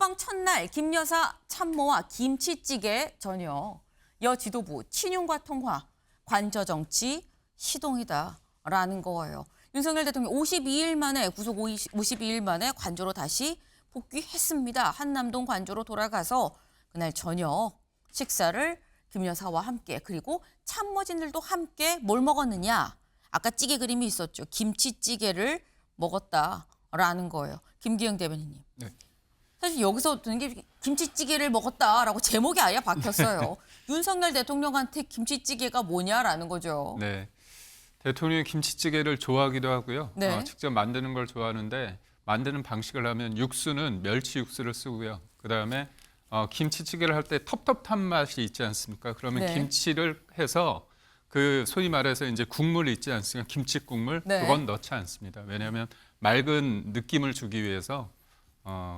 선거왕 첫날 김 여사 참모와 김치찌개 전혀 여 지도부 친윤과 통화, 관저 정치 시동이다라는 거예요. 윤석열 대통령 52일 만에 구속 52일 만에 관저로 다시 복귀했습니다. 한남동 관저로 돌아가서 그날 저녁 식사를 김 여사와 함께 그리고 참모진들도 함께 뭘 먹었느냐. 아까 찌개 그림이 있었죠. 김치찌개를 먹었다라는 거예요. 김기영 대변인님. 네. 사실 여기서 드는 게 김치찌개를 먹었다라고 제목이 아예 박혔어요. 윤석열 대통령한테 김치찌개가 뭐냐라는 거죠. 네. 대통령이 김치찌개를 좋아하기도 하고요. 네. 직접 만드는 걸 좋아하는데 만드는 방식을 하면 육수는 멸치 육수를 쓰고요. 그다음에 김치찌개를 할 때 텁텁한 맛이 있지 않습니까? 그러면 네. 김치를 해서 그 소위 말해서 이제 국물 있지 않습니까? 김치 국물 네. 그건 넣지 않습니다. 왜냐하면 맑은 느낌을 주기 위해서.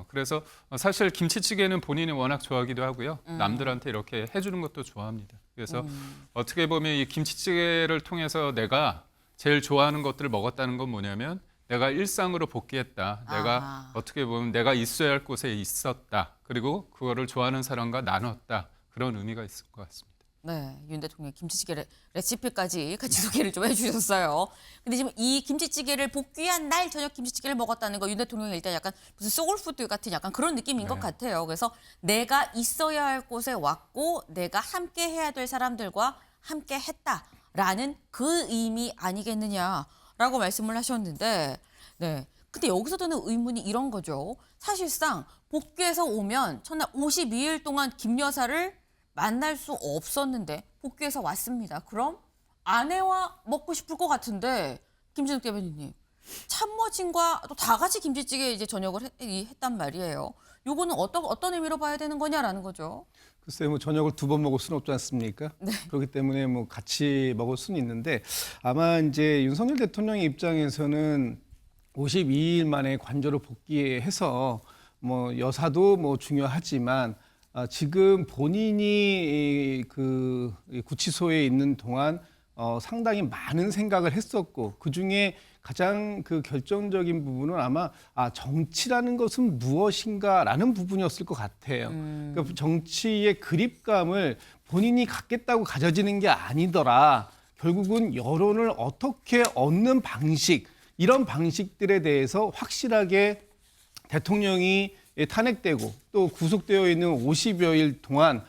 그래서 사실 김치찌개는 본인이 워낙 좋아하기도 하고요. 남들한테 이렇게 해주는 것도 좋아합니다. 그래서 어떻게 보면 이 김치찌개를 통해서 내가 제일 좋아하는 것들을 먹었다는 건 뭐냐면 내가 일상으로 복귀했다. 내가 어떻게 보면 내가 있어야 할 곳에 있었다. 그리고 그거를 좋아하는 사람과 나눴다. 그런 의미가 있을 것 같습니다. 네, 윤 대통령 김치찌개 레시피까지 같이 소개를 좀 해주셨어요. 근데 지금 이 김치찌개를 복귀한 날 저녁 김치찌개를 먹었다는 거 윤 대통령이 일단 약간 무슨 소울푸드 같은 약간 그런 느낌인 것 같아요. 그래서 내가 있어야 할 곳에 왔고 내가 함께 해야 될 사람들과 함께 했다라는 그 의미 아니겠느냐라고 말씀을 하셨는데 네. 근데 여기서 드는 의문이 이런 거죠. 사실상 복귀해서 오면 첫날 52일 동안 김 여사를 만날 수 없었는데 복귀해서 왔습니다. 그럼 아내와 먹고 싶을 것 같은데 김진욱 대변인님 참모진과 또 다 같이 김치찌개 이제 저녁을 했단 말이에요. 요거는 어떤 의미로 봐야 되는 거냐라는 거죠. 글쎄요, 뭐 저녁을 두 번 먹을 수는 없지 않습니까? 네. 그렇기 때문에 뭐 같이 먹을 수는 있는데 아마 이제 윤석열 대통령의 입장에서는 52일 만에 관저로 복귀해서 뭐 여사도 뭐 중요하지만 지금 본인이 그 구치소에 있는 동안 상당히 많은 생각을 했었고 그중에 가장 그 결정적인 부분은 아마 정치라는 것은 무엇인가라는 부분이었을 것 같아요. 그러니까 정치의 그립감을 본인이 갖겠다고 가져지는 게 아니더라. 결국은 여론을 어떻게 얻는 방식, 이런 방식들에 대해서 확실하게 대통령이 탄핵되고 또 구속되어 있는 50여일 동안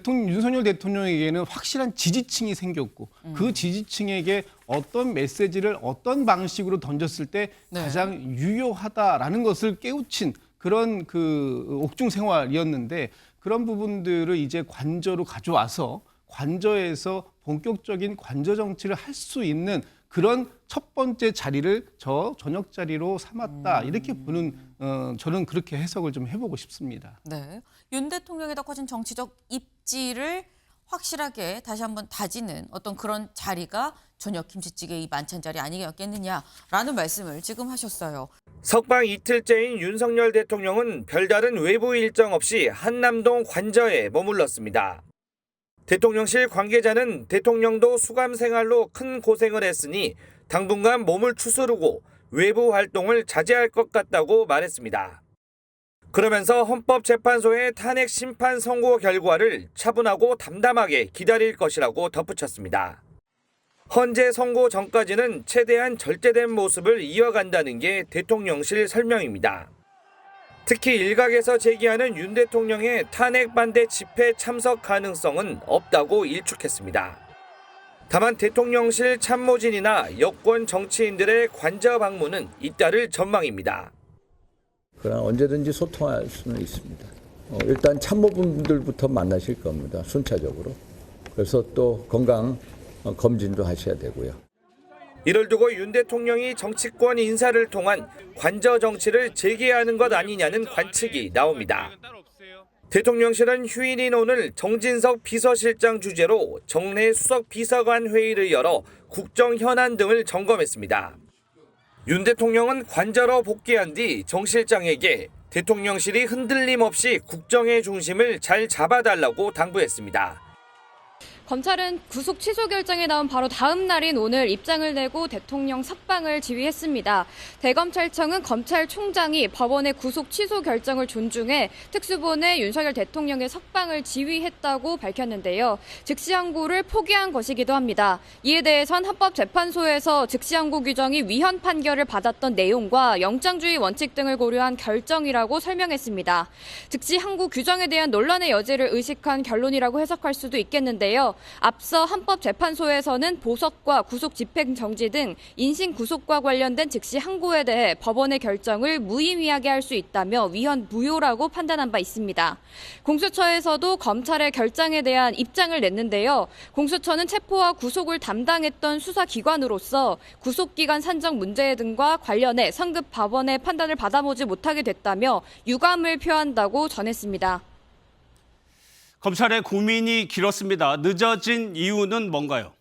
윤석열 대통령에게는 확실한 지지층이 생겼고 그 지지층에게 어떤 메시지를 어떤 방식으로 던졌을 때 가장 유효하다라는 것을 깨우친 그런 그 옥중 생활이었는데 그런 부분들을 이제 관저로 가져와서 관저에서 본격적인 관저 정치를 할 수 있는 그런 첫 번째 자리를 저녁 자리로 삼았다 이렇게 보는 저는 그렇게 해석을 좀 해보고 싶습니다. 네, 윤 대통령의 더 커진 정치적 입지를 확실하게 다시 한번 다지는 어떤 그런 자리가 저녁 김치찌개 이 만찬 자리 아니겠느냐라는 말씀을 지금 하셨어요. 석방 이틀째인 윤석열 대통령은 별다른 외부 일정 없이 한남동 관저에 머물렀습니다. 대통령실 관계자는 대통령도 수감 생활로 큰 고생을 했으니 당분간 몸을 추스르고 외부 활동을 자제할 것 같다고 말했습니다. 그러면서 헌법재판소의 탄핵 심판 선고 결과를 차분하고 담담하게 기다릴 것이라고 덧붙였습니다. 헌재 선고 전까지는 최대한 절제된 모습을 이어간다는 게 대통령실 설명입니다. 특히 일각에서 제기하는 윤 대통령의 탄핵 반대 집회 참석 가능성은 없다고 일축했습니다. 다만 대통령실 참모진이나 여권 정치인들의 관저 방문은 잇따를 전망입니다. 그러나 언제든지 소통할 수는 있습니다. 일단 참모분들부터 만나실 겁니다. 순차적으로. 그래서 또 건강 검진도 하셔야 되고요. 이를 두고 윤 대통령이 정치권 인사를 통한 관저 정치를 재개하는 것 아니냐는 관측이 나옵니다. 대통령실은 휴일인 오늘 정진석 비서실장 주재로 정례 수석 비서관 회의를 열어 국정 현안 등을 점검했습니다. 윤 대통령은 관저로 복귀한 뒤 정 실장에게 대통령실이 흔들림 없이 국정의 중심을 잘 잡아달라고 당부했습니다. 검찰은 구속 취소 결정이 나온 바로 다음 날인 오늘 입장을 내고 대통령 석방을 지휘했습니다. 대검찰청은 검찰총장이 법원의 구속 취소 결정을 존중해 특수본에 윤석열 대통령의 석방을 지휘했다고 밝혔는데요. 즉시 항고를 포기한 것이기도 합니다. 이에 대해선 헌법재판소에서 즉시 항고 규정이 위헌 판결을 받았던 내용과 영장주의 원칙 등을 고려한 결정이라고 설명했습니다. 즉시 항고 규정에 대한 논란의 여지를 의식한 결론이라고 해석할 수도 있겠는데요. 앞서 헌법재판소에서는 보석과 구속 집행정지 등 인신 구속과 관련된 즉시 항고에 대해 법원의 결정을 무의미하게 할 수 있다며 위헌 무효라고 판단한 바 있습니다. 공수처에서도 검찰의 결정에 대한 입장을 냈는데요. 공수처는 체포와 구속을 담당했던 수사기관으로서 구속기간 산정 문제 등과 관련해 성급 법원의 판단을 받아보지 못하게 됐다며 유감을 표한다고 전했습니다. 검찰의 고민이 길었습니다. 늦어진 이유는 뭔가요?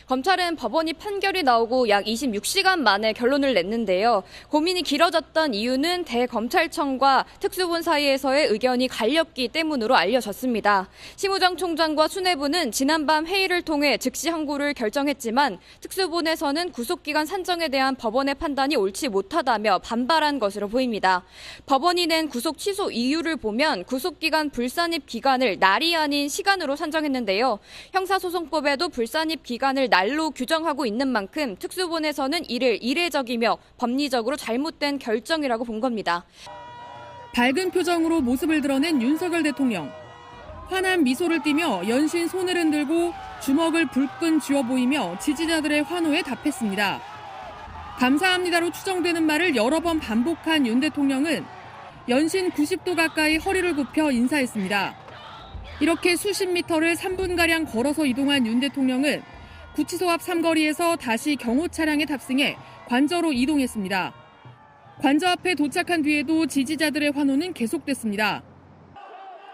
검찰은 법원이 판결이 나오고 약 26시간 만에 결론을 냈는데요. 고민이 길어졌던 이유는 대검찰청과 특수본 사이에서의 의견이 갈렸기 때문으로 알려졌습니다. 심우정 총장과 수뇌부는 지난밤 회의를 통해 즉시 항고를 결정했지만 특수본에서는 구속기간 산정에 대한 법원의 판단이 옳지 못하다며 반발한 것으로 보입니다. 법원이 낸 구속 취소 이유를 보면 구속기간 불산입 기간을 날이 아닌 시간으로 산정했는데요. 형사소송법에도 불산입 기간을 날로 규정하고 있는 만큼 특수본에서는 이를 이례적이며 법리적으로 잘못된 결정이라고 본 겁니다. 밝은 표정으로 모습을 드러낸 윤석열 대통령. 환한 미소를 띠며 연신 손을 흔들고 주먹을 불끈 쥐어 보이며 지지자들의 환호에 답했습니다. 감사합니다로 추정되는 말을 여러 번 반복한 윤 대통령은 연신 90도 가까이 허리를 굽혀 인사했습니다. 이렇게 수십 미터를 3분가량 걸어서 이동한 윤 대통령은 구치소 앞 삼거리에서 다시 경호 차량에 탑승해 관저로 이동했습니다. 관저 앞에 도착한 뒤에도 지지자들의 환호는 계속됐습니다.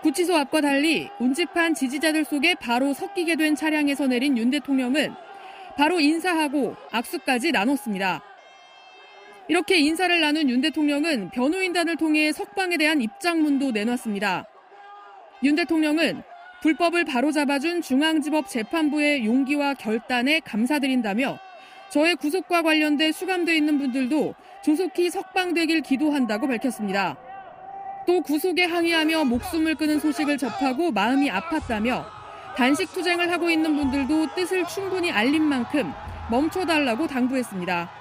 구치소 앞과 달리 운집한 지지자들 속에 바로 섞이게 된 차량에서 내린 윤 대통령은 바로 인사하고 악수까지 나눴습니다. 이렇게 인사를 나눈 윤 대통령은 변호인단을 통해 석방에 대한 입장문도 내놨습니다. 윤 대통령은 불법을 바로잡아준 중앙지법 재판부의 용기와 결단에 감사드린다며 저의 구속과 관련돼 수감돼 있는 분들도 조속히 석방되길 기도한다고 밝혔습니다. 또 구속에 항의하며 목숨을 끊은 소식을 접하고 마음이 아팠다며 단식 투쟁을 하고 있는 분들도 뜻을 충분히 알린 만큼 멈춰달라고 당부했습니다.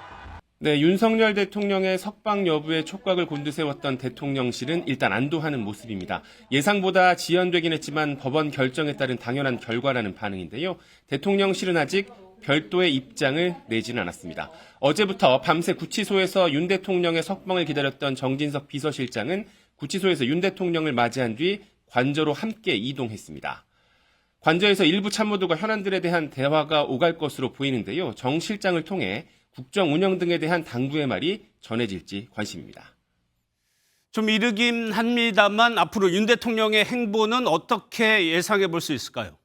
네, 윤석열 대통령의 석방 여부에 촉각을 곤두세웠던 대통령실은 일단 안도하는 모습입니다. 예상보다 지연되긴 했지만 법원 결정에 따른 당연한 결과라는 반응인데요. 대통령실은 아직 별도의 입장을 내지는 않았습니다. 어제부터 밤새 구치소에서 윤 대통령의 석방을 기다렸던 정진석 비서실장은 구치소에서 윤 대통령을 맞이한 뒤 관저로 함께 이동했습니다. 관저에서 일부 참모들과 현안들에 대한 대화가 오갈 것으로 보이는데요. 정 실장을 통해 국정 운영 등에 대한 당부의 말이 전해질지 관심입니다. 좀 이르긴 합니다만 앞으로 윤 대통령의 행보는 어떻게 예상해 볼 수 있을까요?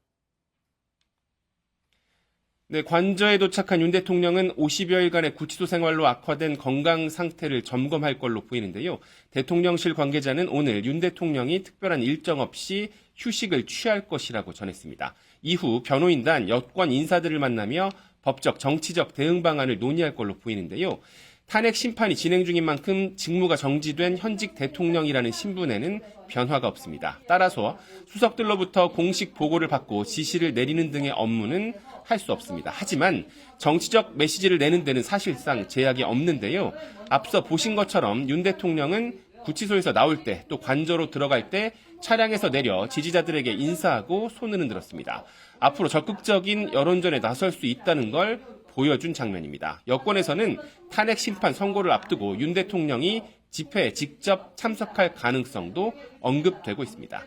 네, 관저에 도착한 윤 대통령은 50여일간의 구치소 생활로 악화된 건강 상태를 점검할 걸로 보이는데요. 대통령실 관계자는 오늘 윤 대통령이 특별한 일정 없이 휴식을 취할 것이라고 전했습니다. 이후 변호인단, 여권 인사들을 만나며 법적, 정치적 대응 방안을 논의할 걸로 보이는데요. 탄핵 심판이 진행 중인 만큼 직무가 정지된 현직 대통령이라는 신분에는 변화가 없습니다. 따라서 수석들로부터 공식 보고를 받고 지시를 내리는 등의 업무는 할 수 없습니다. 하지만 정치적 메시지를 내는 데는 사실상 제약이 없는데요. 앞서 보신 것처럼 윤 대통령은 구치소에서 나올 때 또 관저로 들어갈 때 차량에서 내려 지지자들에게 인사하고 손을 흔들었습니다. 앞으로 적극적인 여론전에 나설 수 있다는 걸 보여준 장면입니다. 여권에서는 탄핵 심판 선고를 앞두고 윤 대통령이 집회에 직접 참석할 가능성도 언급되고 있습니다.